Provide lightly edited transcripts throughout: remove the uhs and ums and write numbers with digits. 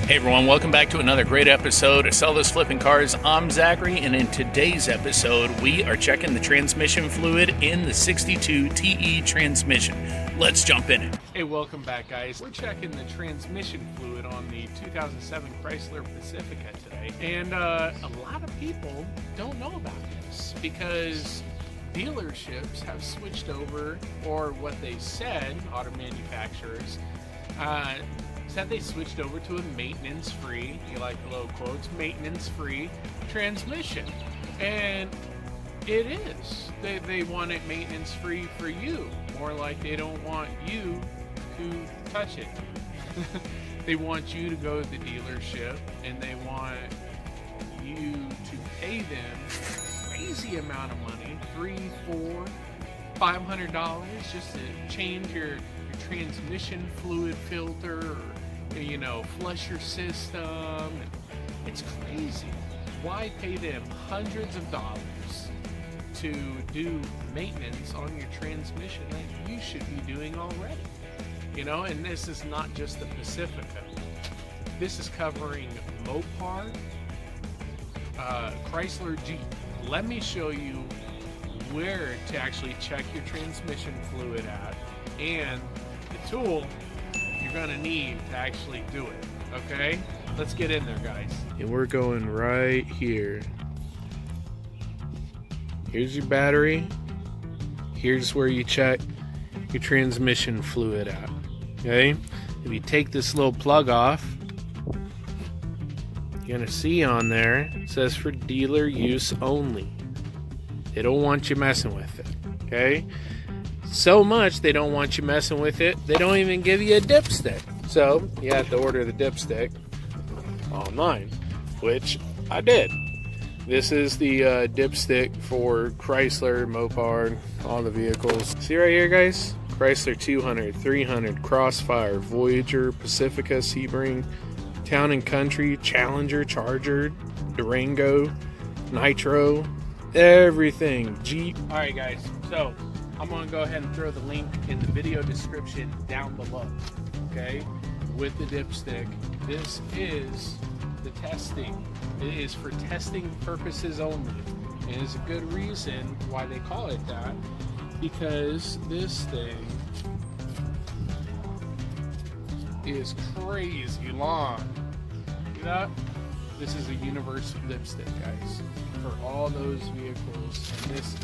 Hey everyone, welcome back to another great episode of Sell Those Flipping Cars. I'm Zachary, and in today's episode, we are checking the transmission fluid in the 62 TE transmission. Let's jump in it. Hey, welcome back, guys. We're checking the transmission fluid on the 2007 Chrysler Pacifica today. And a lot of people don't know about this because dealerships have switched over, or what they said, auto manufacturers, said they switched over to a maintenance-free, you like the little quotes, maintenance-free transmission. And it is. They want it maintenance-free for you. More like they don't want you to touch it. They want you to go to the dealership and they want you to pay them a crazy amount of money, $300, $400, $500 just to change your transmission fluid filter, or flush your system. It's crazy. Why pay them hundreds of dollars to do maintenance on your transmission that you should be doing already? And this is not just the Pacifica. This is covering Mopar, Chrysler, Jeep. Let me show you where to actually check your transmission fluid at and the tool you're gonna need to actually do it. Okay, let's get in there, guys. And we're going right here. Here's your battery. Here's where you check your transmission fluid at. Okay, if you take this little plug off, you're gonna see on there it says for dealer use only. They don't want you messing with it. Okay, so much they don't want you messing with it, they don't even give you a dipstick. So you have to order the dipstick online, which I did. This is the dipstick for Chrysler, Mopar, all the vehicles. See right here, guys? Chrysler 200, 300, Crossfire, Voyager, Pacifica, Sebring, Town and Country, Challenger, Charger, Durango, Nitro, everything. Jeep. All right, guys. So I'm going to go ahead and throw the link in the video description down below, okay, with the dipstick. This is the testing. It is for testing purposes only. And it's a good reason why they call it that, because this thing is crazy long. See that? This is a universal dipstick, guys, for all those vehicles. And this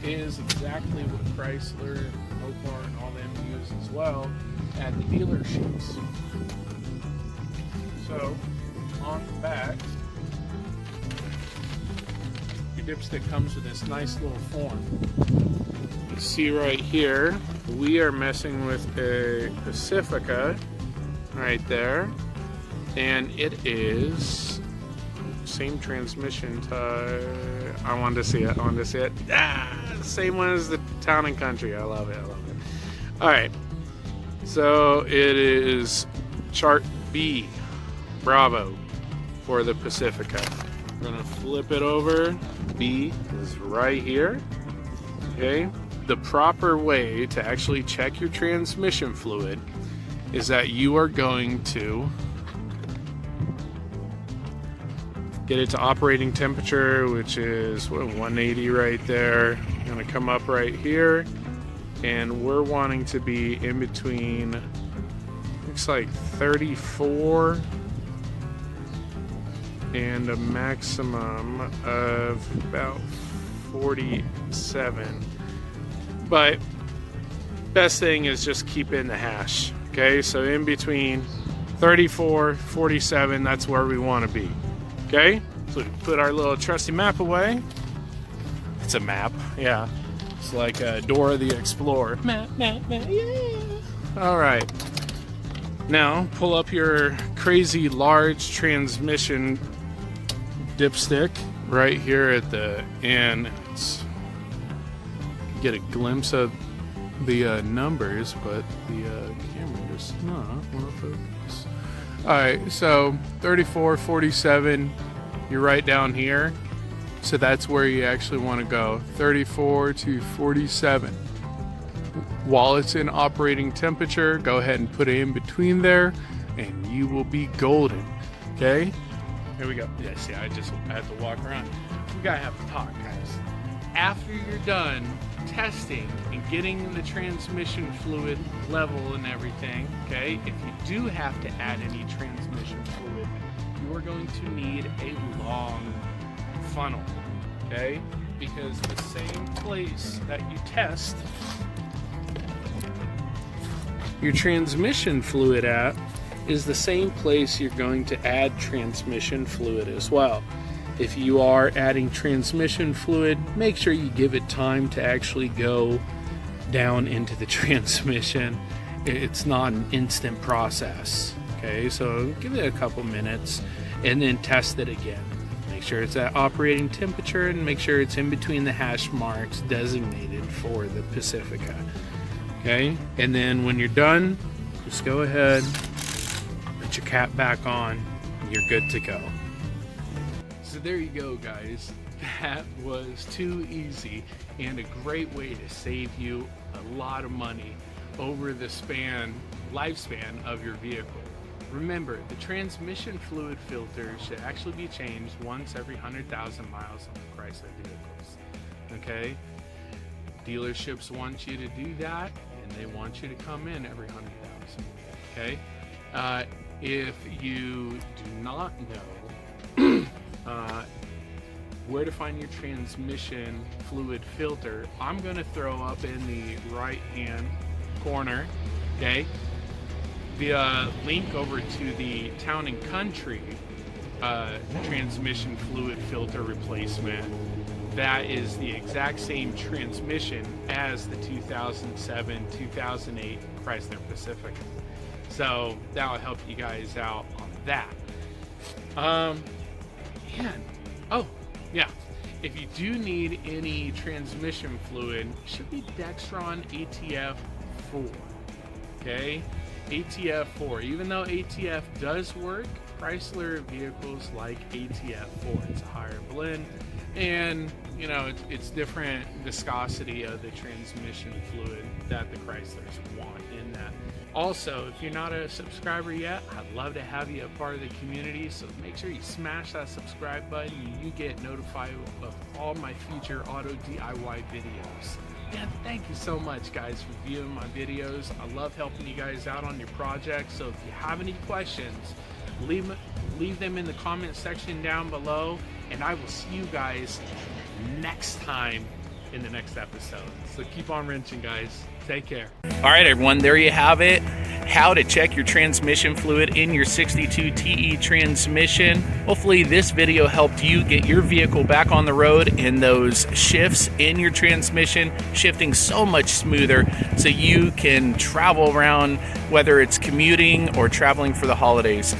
is exactly what Chrysler, Mopar, and all them use as well at the dealerships. So, on the back, your dipstick comes with this nice little form. You see right here, we are messing with a Pacifica right there, and it is same transmission type. I wanted to see it. Same one as the Town and Country. I love it. All right, so it is chart B, Bravo, for the Pacifica. We're gonna flip it over. B is right here. Okay, the proper way to actually check your transmission fluid is that you are going to get it to operating temperature, which is 180 right there. I'm gonna come up right here, and we're wanting to be in between, looks like 34 and a maximum of about 47. But best thing is just keep in the hash. Okay, so in between 34, 47, that's where we want to be. Okay, so we put our little trusty map away. It's a map, yeah. It's like Dora the Explorer. Map, yeah. All right. Now pull up your crazy large transmission dipstick right here at the end. Get a glimpse of the numbers, but the camera just not want to focus. Alright, so 34, 47, you're right down here. So that's where you actually want to go, 34 to 47. While it's in operating temperature, go ahead and put it in between there. and you will be golden. Okay? Here we go. Yeah, see, I had to walk around. We gotta have a talk, guys. After you're done testing and getting the transmission fluid level and everything, okay, if you do have to add any transmission fluid, you are going to need a long funnel, okay, because the same place that you test your transmission fluid at is the same place you're going to add transmission fluid as well. If you are adding transmission fluid, make sure you give it time to actually go down into the transmission. It's not an instant process. Okay, so give it a couple minutes and then test it again. Make sure it's at operating temperature and make sure it's in between the hash marks designated for the Pacifica. Okay, and then when you're done, just go ahead, put your cap back on, and you're good to go. So there you go, guys. That was too easy and a great way to save you a lot of money over the lifespan of your vehicle. Remember, the transmission fluid filter should actually be changed once every 100,000 miles on the Chrysler vehicles. Okay? Dealerships want you to do that, and they want you to come in every 100,000. Okay? If you do not know where to find your transmission fluid filter, I'm going to throw up in the right hand corner, okay, the link over to the Town and Country transmission fluid filter replacement. That is the exact same transmission as the 2007-2008 Chrysler Pacifica. So that will help you guys out on that. Oh, yeah. If you do need any transmission fluid, it should be Dexron ATF 4. Okay? ATF 4. Even though ATF does work, Chrysler vehicles like ATF 4. It's a higher blend, and you know, it's different viscosity of the transmission fluid that the Chryslers want in that. Also, if you're not a subscriber yet, I'd love to have you a part of the community, so make sure you smash that subscribe button and you get notified of all my future auto DIY videos. And thank you so much, guys, for viewing my videos. I love helping you guys out on your projects, so if you have any questions, leave them in the comment section down below, and I will see you guys next time in the next episode. So keep on wrenching, guys. Take care. All right, everyone, there you have it. How to check your transmission fluid in your 62 TE transmission. Hopefully this video helped you get your vehicle back on the road and those shifts in your transmission shifting so much smoother so you can travel around, whether it's commuting or traveling for the holidays.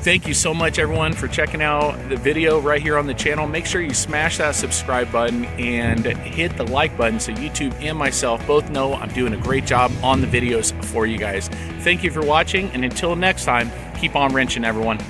Thank you so much, everyone, for checking out the video right here on the channel. Make sure you smash that subscribe button and hit the like button so YouTube and myself both know I'm doing a great job on the videos for you guys. Thank you for watching, and until next time, keep on wrenching, everyone.